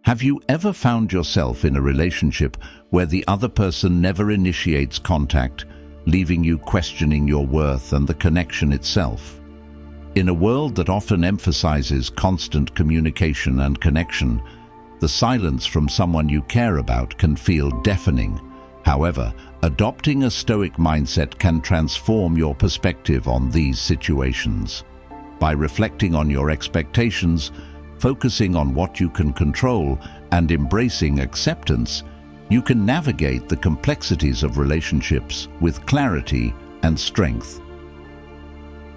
Have you ever found yourself in a relationship where the other person never initiates contact, leaving you questioning your worth and the connection itself? In a world that often emphasizes constant communication and connection, the silence from someone you care about can feel deafening. However, adopting a stoic mindset can transform your perspective on these situations. By reflecting on your expectations, focusing on what you can control, and embracing acceptance, you can navigate the complexities of relationships with clarity and strength.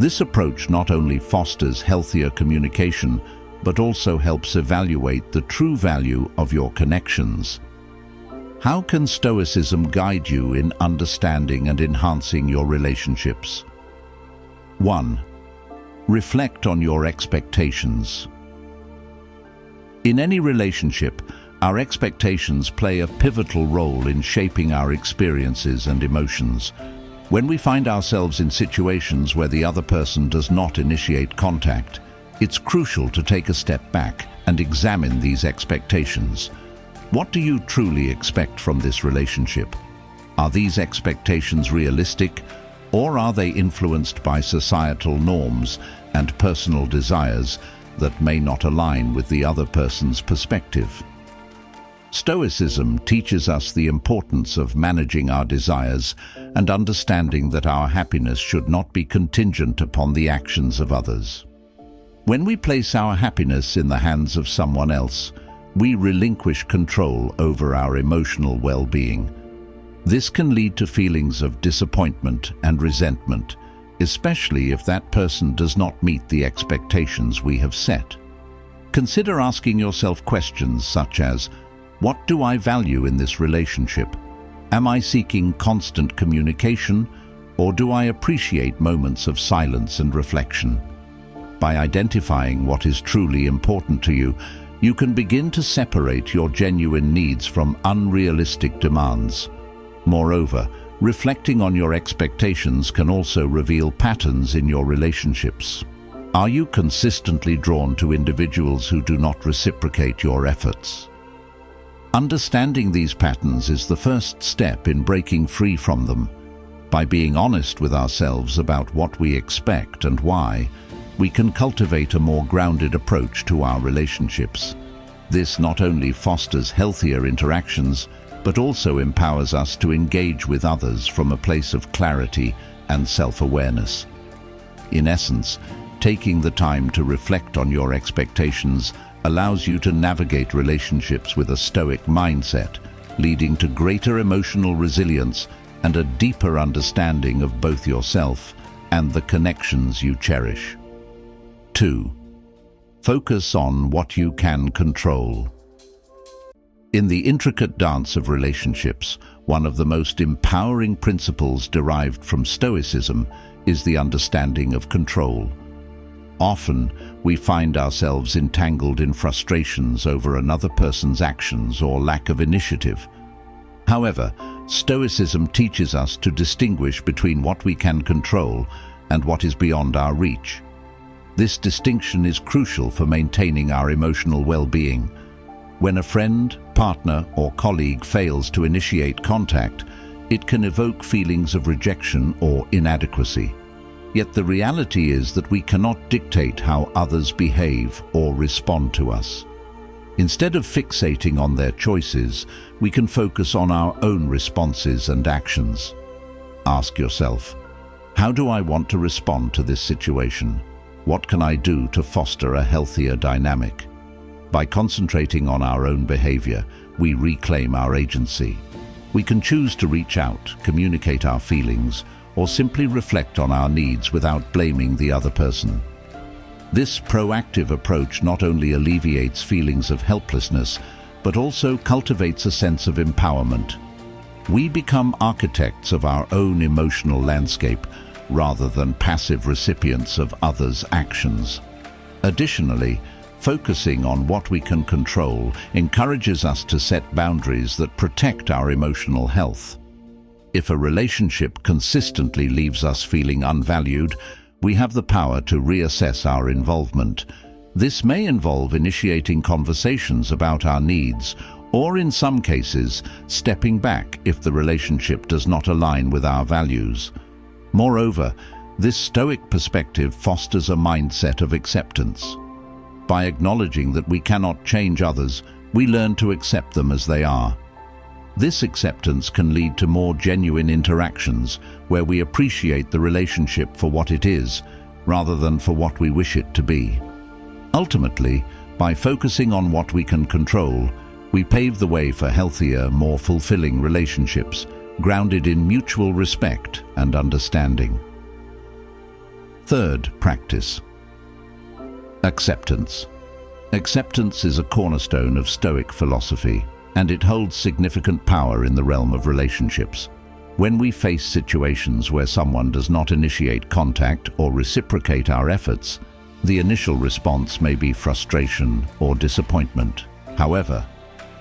This approach not only fosters healthier communication, but also helps evaluate the true value of your connections. How can Stoicism guide you in understanding and enhancing your relationships? 1. Reflect on your expectations. In any relationship, our expectations play a pivotal role in shaping our experiences and emotions. When we find ourselves in situations where the other person does not initiate contact, it's crucial to take a step back and examine these expectations. What do you truly expect from this relationship? Are these expectations realistic, or are they influenced by societal norms and personal desires that may not align with the other person's perspective? Stoicism teaches us the importance of managing our desires and understanding that our happiness should not be contingent upon the actions of others. When we place our happiness in the hands of someone else, we relinquish control over our emotional well-being. This can lead to feelings of disappointment and resentment, especially if that person does not meet the expectations we have set. Consider asking yourself questions such as, what do I value in this relationship? Am I seeking constant communication, or do I appreciate moments of silence and reflection? By identifying what is truly important to you, you can begin to separate your genuine needs from unrealistic demands. Moreover, reflecting on your expectations can also reveal patterns in your relationships. Are you consistently drawn to individuals who do not reciprocate your efforts? Understanding these patterns is the first step in breaking free from them. By being honest with ourselves about what we expect and why, we can cultivate a more grounded approach to our relationships. This not only fosters healthier interactions, but also empowers us to engage with others from a place of clarity and self-awareness. In essence, taking the time to reflect on your expectations allows you to navigate relationships with a stoic mindset, leading to greater emotional resilience and a deeper understanding of both yourself and the connections you cherish. 2. Focus on what you can control. In the intricate dance of relationships, one of the most empowering principles derived from Stoicism is the understanding of control. Often, we find ourselves entangled in frustrations over another person's actions or lack of initiative. However, Stoicism teaches us to distinguish between what we can control and what is beyond our reach. This distinction is crucial for maintaining our emotional well-being. When a friend, partner, or colleague fails to initiate contact, it can evoke feelings of rejection or inadequacy. Yet the reality is that we cannot dictate how others behave or respond to us. Instead of fixating on their choices, we can focus on our own responses and actions. Ask yourself, how do I want to respond to this situation? What can I do to foster a healthier dynamic? By concentrating on our own behavior, we reclaim our agency. We can choose to reach out, communicate our feelings, or simply reflect on our needs without blaming the other person. This proactive approach not only alleviates feelings of helplessness, but also cultivates a sense of empowerment. We become architects of our own emotional landscape rather than passive recipients of others' actions. Additionally, focusing on what we can control encourages us to set boundaries that protect our emotional health. If a relationship consistently leaves us feeling unvalued, we have the power to reassess our involvement. This may involve initiating conversations about our needs, or in some cases, stepping back if the relationship does not align with our values. Moreover, this Stoic perspective fosters a mindset of acceptance. By acknowledging that we cannot change others, we learn to accept them as they are. This acceptance can lead to more genuine interactions where we appreciate the relationship for what it is, rather than for what we wish it to be. Ultimately, by focusing on what we can control, we pave the way for healthier, more fulfilling relationships, grounded in mutual respect and understanding. Third practice: acceptance. Acceptance is a cornerstone of Stoic philosophy, and it holds significant power in the realm of relationships. When we face situations where someone does not initiate contact or reciprocate our efforts, the initial response may be frustration or disappointment. However,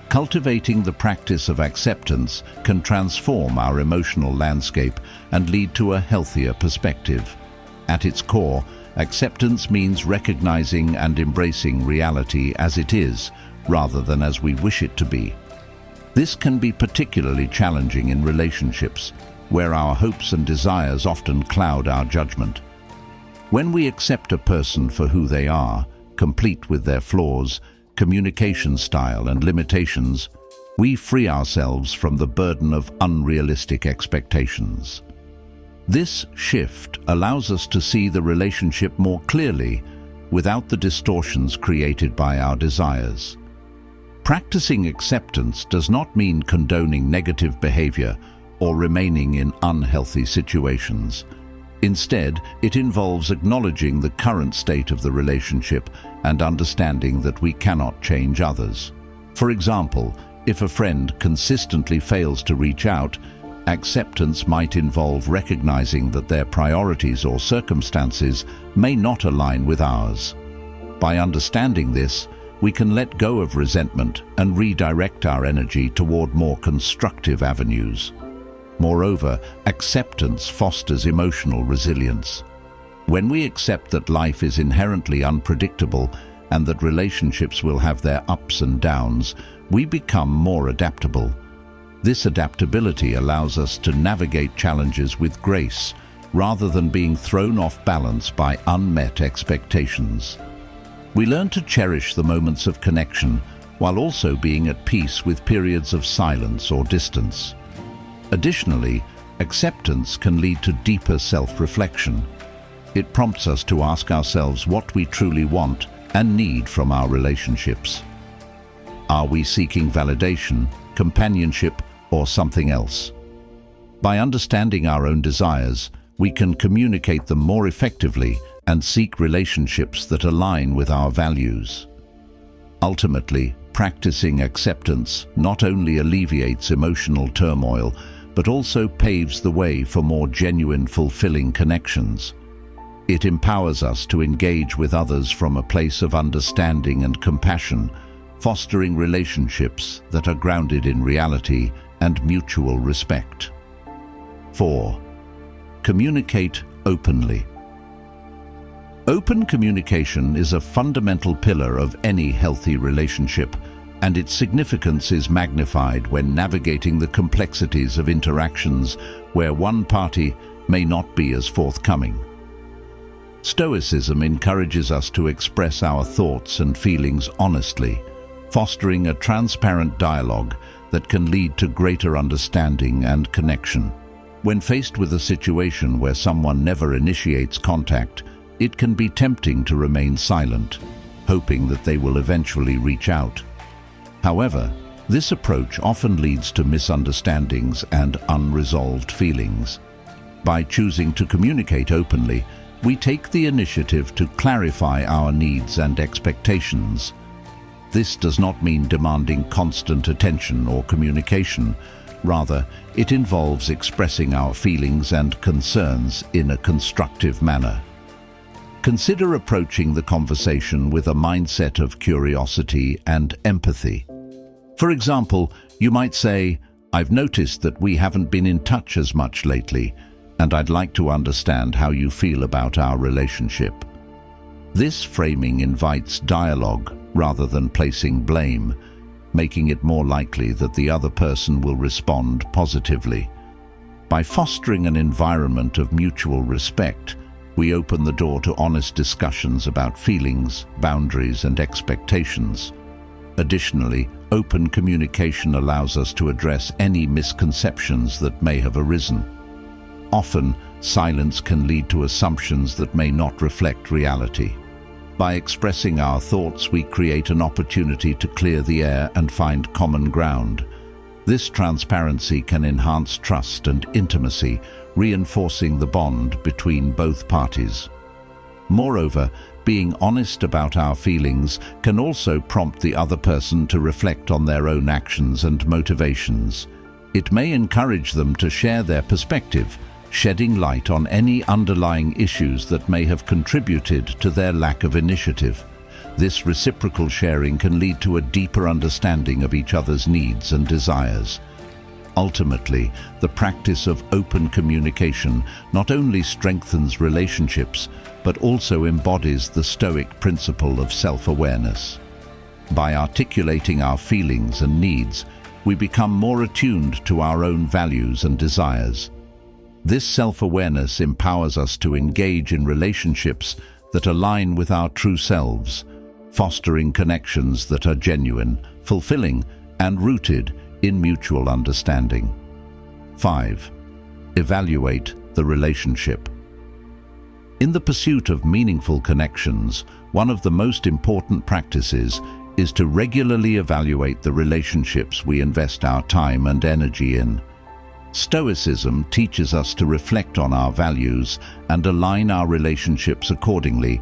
cultivating the practice of acceptance can transform our emotional landscape and lead to a healthier perspective. At its core, acceptance means recognizing and embracing reality as it is, rather than as we wish it to be. This can be particularly challenging in relationships, where our hopes and desires often cloud our judgment. When we accept a person for who they are, complete with their flaws, communication style and limitations, we free ourselves from the burden of unrealistic expectations. This shift allows us to see the relationship more clearly, without the distortions created by our desires. Practicing acceptance does not mean condoning negative behavior or remaining in unhealthy situations. Instead, it involves acknowledging the current state of the relationship and understanding that we cannot change others. For example, if a friend consistently fails to reach out, acceptance might involve recognizing that their priorities or circumstances may not align with ours. By understanding this, we can let go of resentment and redirect our energy toward more constructive avenues. Moreover, acceptance fosters emotional resilience. When we accept that life is inherently unpredictable and that relationships will have their ups and downs, we become more adaptable. This adaptability allows us to navigate challenges with grace, rather than being thrown off balance by unmet expectations. We learn to cherish the moments of connection, while also being at peace with periods of silence or distance. Additionally, acceptance can lead to deeper self-reflection. It prompts us to ask ourselves what we truly want and need from our relationships. Are we seeking validation, companionship, or something else? By understanding our own desires, we can communicate them more effectively and seek relationships that align with our values. Ultimately, practicing acceptance not only alleviates emotional turmoil, but also paves the way for more genuine, fulfilling connections. It empowers us to engage with others from a place of understanding and compassion, fostering relationships that are grounded in reality and mutual respect. 4. Communicate openly. Open communication is a fundamental pillar of any healthy relationship, and its significance is magnified when navigating the complexities of interactions where one party may not be as forthcoming. Stoicism encourages us to express our thoughts and feelings honestly, fostering a transparent dialogue that can lead to greater understanding and connection. When faced with a situation where someone never initiates contact, it can be tempting to remain silent, hoping that they will eventually reach out. However, this approach often leads to misunderstandings and unresolved feelings. By choosing to communicate openly, we take the initiative to clarify our needs and expectations. This does not mean demanding constant attention or communication. Rather, it involves expressing our feelings and concerns in a constructive manner. Consider approaching the conversation with a mindset of curiosity and empathy. For example, you might say, "I've noticed that we haven't been in touch as much lately, and I'd like to understand how you feel about our relationship." This framing invites dialogue rather than placing blame, making it more likely that the other person will respond positively. By fostering an environment of mutual respect, we open the door to honest discussions about feelings, boundaries, and expectations. Additionally, open communication allows us to address any misconceptions that may have arisen. Often, silence can lead to assumptions that may not reflect reality. By expressing our thoughts, we create an opportunity to clear the air and find common ground. This transparency can enhance trust and intimacy, reinforcing the bond between both parties. Moreover, being honest about our feelings can also prompt the other person to reflect on their own actions and motivations. It may encourage them to share their perspective, shedding light on any underlying issues that may have contributed to their lack of initiative. This reciprocal sharing can lead to a deeper understanding of each other's needs and desires. Ultimately, the practice of open communication not only strengthens relationships, but also embodies the Stoic principle of self-awareness. By articulating our feelings and needs, we become more attuned to our own values and desires. This self-awareness empowers us to engage in relationships that align with our true selves, fostering connections that are genuine, fulfilling, and rooted in mutual understanding. 5. Evaluate the relationship. In the pursuit of meaningful connections, one of the most important practices is to regularly evaluate the relationships we invest our time and energy in. Stoicism teaches us to reflect on our values and align our relationships accordingly,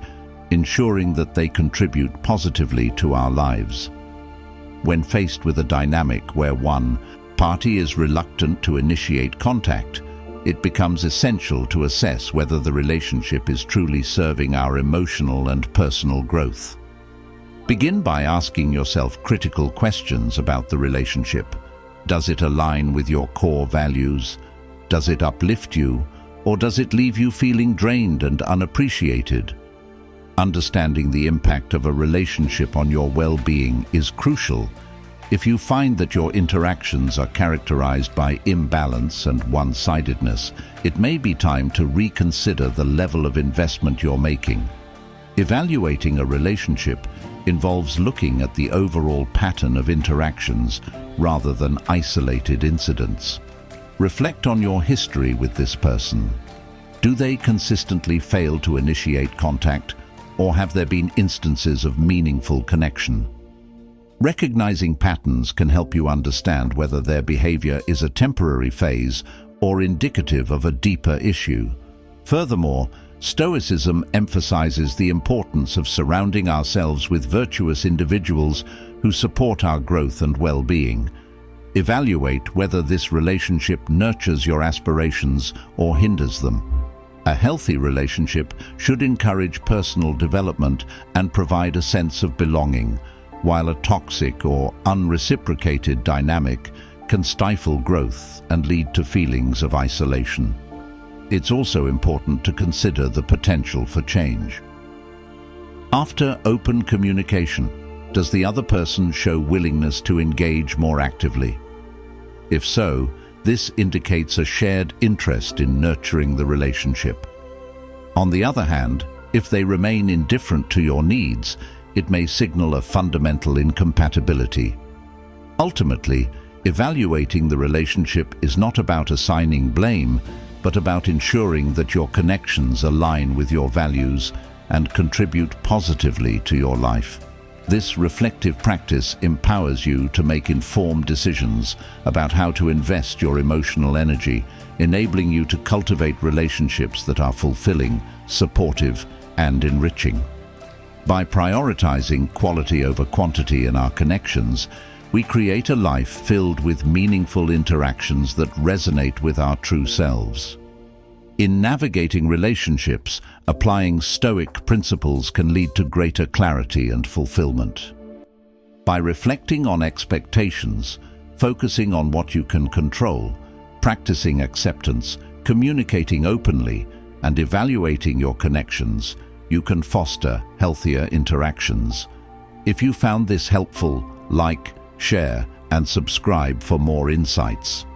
ensuring that they contribute positively to our lives. When faced with a dynamic where one party is reluctant to initiate contact, it becomes essential to assess whether the relationship is truly serving our emotional and personal growth. Begin by asking yourself critical questions about the relationship. Does it align with your core values? Does it uplift you, or does it leave you feeling drained and unappreciated? Understanding the impact of a relationship on your well-being is crucial. If you find that your interactions are characterized by imbalance and one-sidedness, it may be time to reconsider the level of investment you're making. Evaluating a relationship involves looking at the overall pattern of interactions rather than isolated incidents. Reflect on your history with this person. Do they consistently fail to initiate contact, or have there been instances of meaningful connection? Recognizing patterns can help you understand whether their behavior is a temporary phase or indicative of a deeper issue. Furthermore, Stoicism emphasizes the importance of surrounding ourselves with virtuous individuals who support our growth and well-being. Evaluate whether this relationship nurtures your aspirations or hinders them. A healthy relationship should encourage personal development and provide a sense of belonging, while a toxic or unreciprocated dynamic can stifle growth and lead to feelings of isolation. It's also important to consider the potential for change. After open communication, does the other person show willingness to engage more actively? If so, this indicates a shared interest in nurturing the relationship. On the other hand, if they remain indifferent to your needs, it may signal a fundamental incompatibility. Ultimately, evaluating the relationship is not about assigning blame, but about ensuring that your connections align with your values and contribute positively to your life. This reflective practice empowers you to make informed decisions about how to invest your emotional energy, enabling you to cultivate relationships that are fulfilling, supportive, and enriching. By prioritizing quality over quantity in our connections, we create a life filled with meaningful interactions that resonate with our true selves. In navigating relationships, applying Stoic principles can lead to greater clarity and fulfillment. By reflecting on expectations, focusing on what you can control, practicing acceptance, communicating openly, and evaluating your connections, you can foster healthier interactions. If you found this helpful, like, share, and subscribe for more insights.